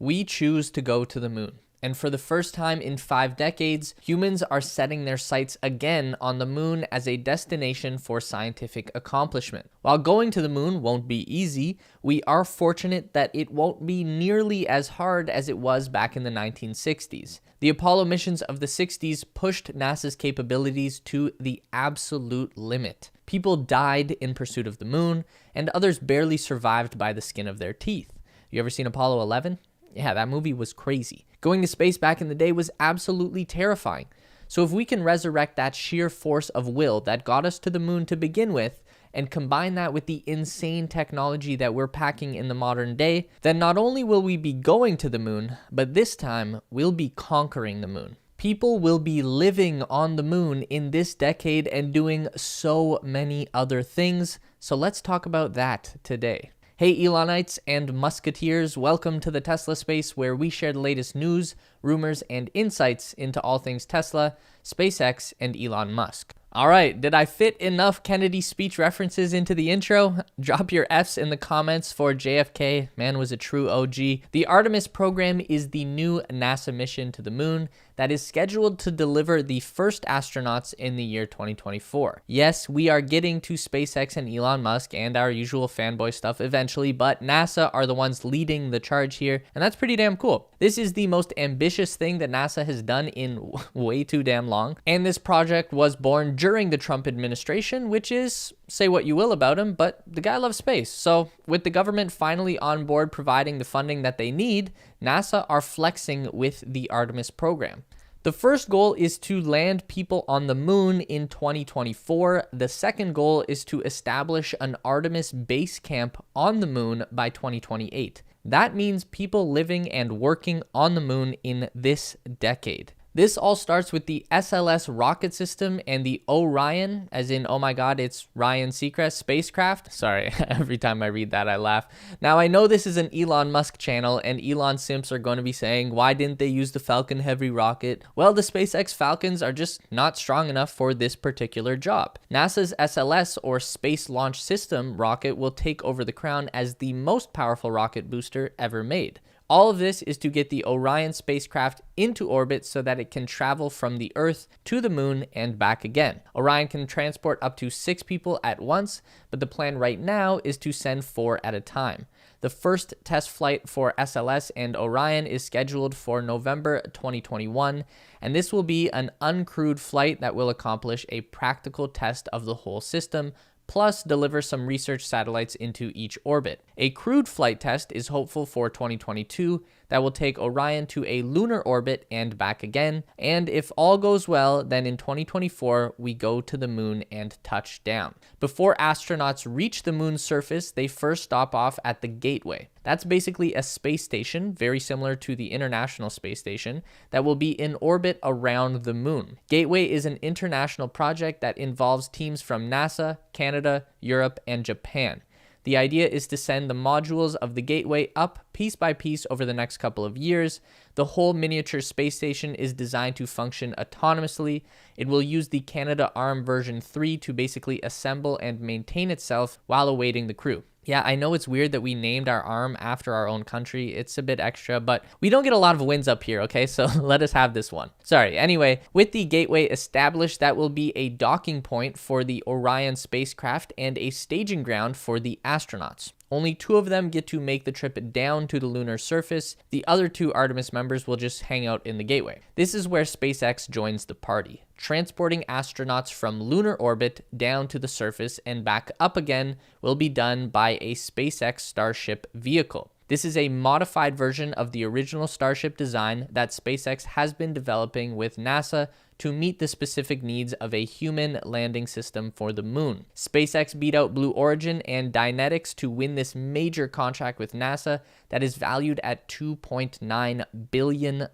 We choose to go to the moon. And for the first time in 5 decades, humans are setting their sights again on the moon as a destination for scientific accomplishment. While going to the moon won't be easy, we are fortunate that it won't be nearly as hard as it was back in the 1960s. The Apollo missions of the 60s pushed NASA's capabilities to the absolute limit. People died in pursuit of the moon, and others barely survived by the skin of their teeth. You ever seen Apollo 11? Yeah, that movie was crazy. Going to space back in the day was absolutely terrifying. So if we can resurrect that sheer force of will that got us to the moon to begin with, and combine that with the insane technology that we're packing in the modern day, then not only will we be going to the moon, but this time we'll be conquering the moon. People will be living on the moon in this decade and doing so many other things. So let's talk about that today. Hey Elonites and Musketeers, welcome to the Tesla Space, where we share the latest news, rumors, and insights into all things Tesla, SpaceX, and Elon Musk. All right, did I fit enough Kennedy speech references into the intro? Drop your Fs in the comments for JFK. Man was a true OG. The Artemis program is the new NASA mission to the moon that is scheduled to deliver the first astronauts in the year 2024. Yes, we are getting to SpaceX and Elon Musk and our usual fanboy stuff eventually, but NASA are the ones leading the charge here, and that's pretty damn cool. This is the most ambitious thing that NASA has done in way too damn long, and this project was born during the Trump administration, which is, say what you will about him, but the guy loves space. So with the government finally on board providing the funding that they need, NASA are flexing with the Artemis program. The first goal is to land people on the moon in 2024. The second goal is to establish an Artemis base camp on the moon by 2028. That means people living and working on the moon in this decade. This all starts with the SLS rocket system and the Orion, as in, oh my god, it's Ryan Seacrest spacecraft. Sorry, every time I read that, I laugh. Now, I know this is an Elon Musk channel, and Elon simps are going to be saying, why didn't they use the Falcon Heavy rocket? Well, the SpaceX Falcons are just not strong enough for this particular job. NASA's SLS, or Space Launch System, rocket will take over the crown as the most powerful rocket booster ever made. All of this is to get the Orion spacecraft into orbit so that it can travel from the Earth to the moon and back again. Orion can transport up to 6 people at once, but the plan right now is to send 4 at a time. The first test flight for SLS and Orion is scheduled for November 2021, and this will be an uncrewed flight that will accomplish a practical test of the whole system, plus deliver some research satellites into each orbit. A crewed flight test is hopeful for 2022 that will take Orion to a lunar orbit and back again, and if all goes well, then in 2024 we go to the moon and touch down. Before astronauts reach the moon's surface, they first stop off at the Gateway. That's basically a space station, very similar to the International Space Station, that will be in orbit around the moon. Gateway is an international project that involves teams from NASA, Canada, Europe, and Japan. The idea is to send the modules of the Gateway up piece by piece over the next couple of years. The whole miniature space station is designed to function autonomously. It will use the Canadarm version 3 to basically assemble and maintain itself while awaiting the crew. Yeah, I know it's weird that we named our arm after our own country. It's a bit extra, but we don't get a lot of wins up here, okay? So let us have this one. Sorry. Anyway, with the Gateway established, that will be a docking point for the Orion spacecraft and a staging ground for the astronauts. Only 2 of them get to make the trip down to the lunar surface. The other 2 Artemis members will just hang out in the Gateway. This is where SpaceX joins the party. Transporting astronauts from lunar orbit down to the surface and back up again will be done by a SpaceX Starship vehicle. This is a modified version of the original Starship design that SpaceX has been developing with NASA to meet the specific needs of a human landing system for the moon. SpaceX beat out Blue Origin and Dynetics to win this major contract with NASA that is valued at $2.9 billion.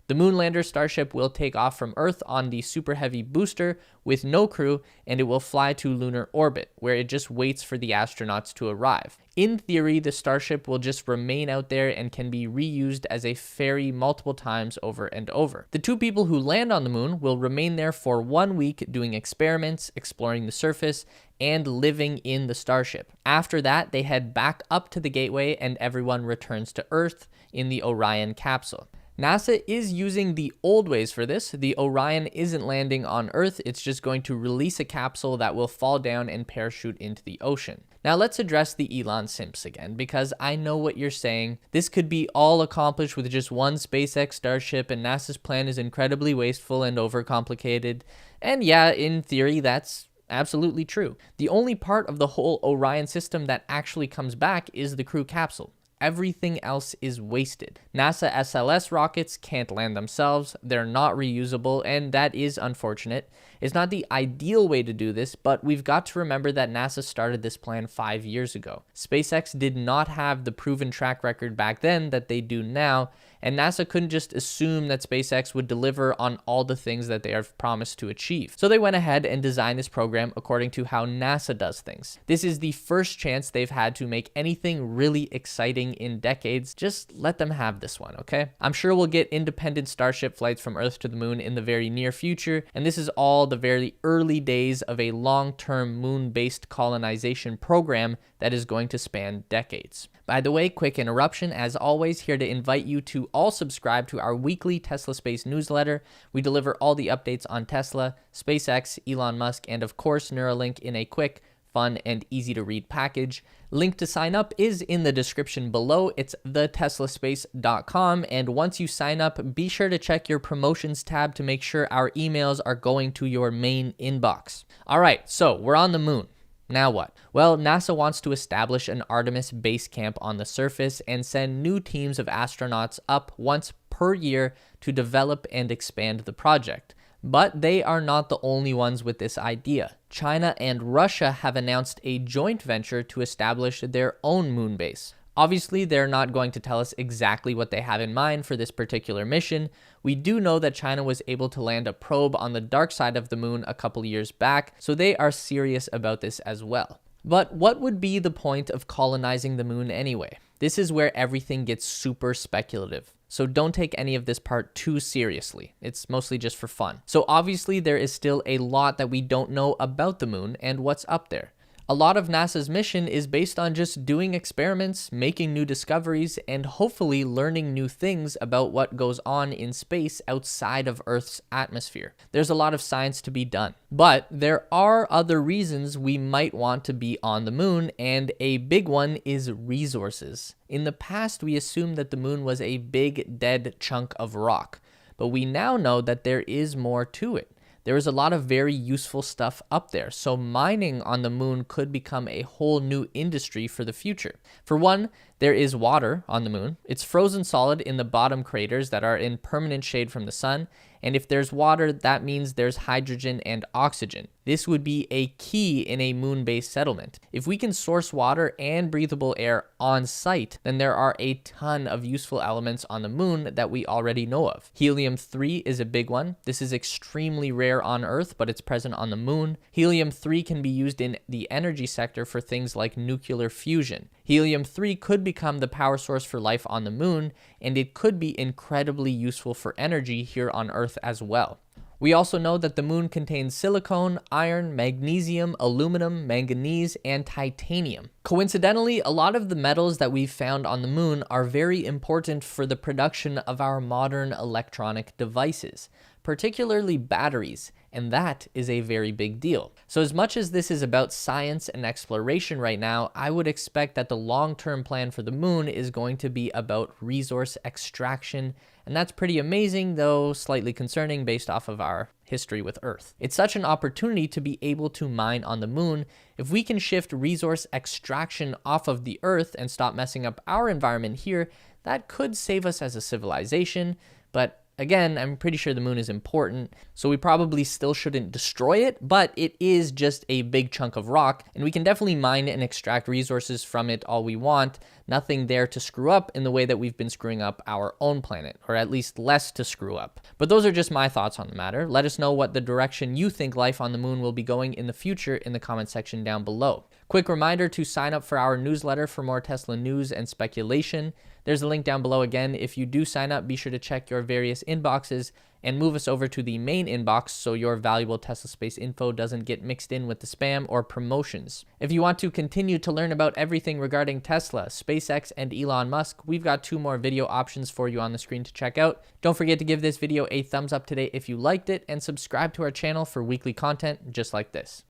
The Moonlander Starship will take off from Earth on the Super Heavy booster with no crew, and it will fly to lunar orbit, where it just waits for the astronauts to arrive. In theory, the Starship will just remain out there and can be reused as a ferry multiple times over and over. The 2 people who land on the moon will remain there for 1 week doing experiments, exploring the surface, and living in the Starship. After that, they head back up to the gateway and everyone returns to Earth in the Orion capsule. NASA is using the old ways for this. The Orion isn't landing on Earth, it's just going to release a capsule that will fall down and parachute into the ocean. Now let's address the Elon simps again, because I know what you're saying. This could be all accomplished with just one SpaceX Starship, and NASA's plan is incredibly wasteful and overcomplicated. And yeah, in theory, that's absolutely true. The only part of the whole Orion system that actually comes back is the crew capsule. Everything else is wasted. NASA SLS rockets can't land themselves, they're not reusable, and that is unfortunate. It's not the ideal way to do this, but we've got to remember that NASA started this plan 5 years ago. SpaceX did not have the proven track record back then that they do now, and NASA couldn't just assume that SpaceX would deliver on all the things that they have promised to achieve. So they went ahead and designed this program according to how NASA does things. This is the first chance they've had to make anything really exciting in decades. Just let them have this one, okay? I'm sure we'll get independent Starship flights from Earth to the moon in the very near future, and this is all the very early days of a long-term moon-based colonization program that is going to span decades. By the way, quick interruption, as always, here to invite you to all subscribe to our weekly Tesla Space newsletter. We deliver all the updates on Tesla, SpaceX, Elon Musk, and of course Neuralink in a quick, fun, and easy to read package. Link to sign up is in the description below. It's theteslaspace.com, and once you sign up, be sure to check your promotions tab to make sure our emails are going to your main inbox. All right, so we're on the moon. Now what? Well, NASA wants to establish an Artemis base camp on the surface and send new teams of astronauts up once per year to develop and expand the project. But they are not the only ones with this idea. China and Russia have announced a joint venture to establish their own moon base. Obviously, they're not going to tell us exactly what they have in mind for this particular mission. We do know that China was able to land a probe on the dark side of the moon a couple years back, so they are serious about this as well. But what would be the point of colonizing the moon anyway? This is where everything gets super speculative. So don't take any of this part too seriously. It's mostly just for fun. So obviously there is still a lot that we don't know about the moon and what's up there. A lot of NASA's mission is based on just doing experiments, making new discoveries, and hopefully learning new things about what goes on in space outside of Earth's atmosphere. There's a lot of science to be done. But there are other reasons we might want to be on the moon, and a big one is resources. In the past, we assumed that the moon was a big, dead chunk of rock, but we now know that there is more to it. There is a lot of very useful stuff up there, so mining on the moon could become a whole new industry for the future. For one, there is water on the moon. It's frozen solid in the bottom craters that are in permanent shade from the sun, and if there's water, that means there's hydrogen and oxygen. This would be a key in a moon-based settlement. If we can source water and breathable air on site, then there are a ton of useful elements on the moon that we already know of. Helium-3 is a big one. This is extremely rare on Earth, but it's present on the moon. Helium-3 can be used in the energy sector for things like nuclear fusion. Helium-3 could become the power source for life on the moon, and it could be incredibly useful for energy here on Earth as well. We also know that the moon contains silicon, iron, magnesium, aluminum, manganese, and titanium. Coincidentally, a lot of the metals that we've found on the moon are very important for the production of our modern electronic devices, particularly batteries, and that is a very big deal. So as much as this is about science and exploration right now, I would expect that the long-term plan for the moon is going to be about resource extraction, and that's pretty amazing, though slightly concerning based off of our history with Earth. It's such an opportunity to be able to mine on the moon. If we can shift resource extraction off of the Earth and stop messing up our environment here, that could save us as a civilization, but again, I'm pretty sure the moon is important, so we probably still shouldn't destroy it, but it is just a big chunk of rock, and we can definitely mine and extract resources from it all we want. Nothing there to screw up in the way that we've been screwing up our own planet, or at least less to screw up. But those are just my thoughts on the matter. Let us know what the direction you think life on the moon will be going in the future in the comment section down below. Quick reminder to sign up for our newsletter for more Tesla news and speculation. There's a link down below again. If you do sign up, be sure to check your various inboxes, and move us over to the main inbox so your valuable Tesla Space info doesn't get mixed in with the spam or promotions. If you want to continue to learn about everything regarding Tesla, SpaceX, and Elon Musk, we've got 2 more video options for you on the screen to check out. Don't forget to give this video a thumbs up today if you liked it, and subscribe to our channel for weekly content just like this.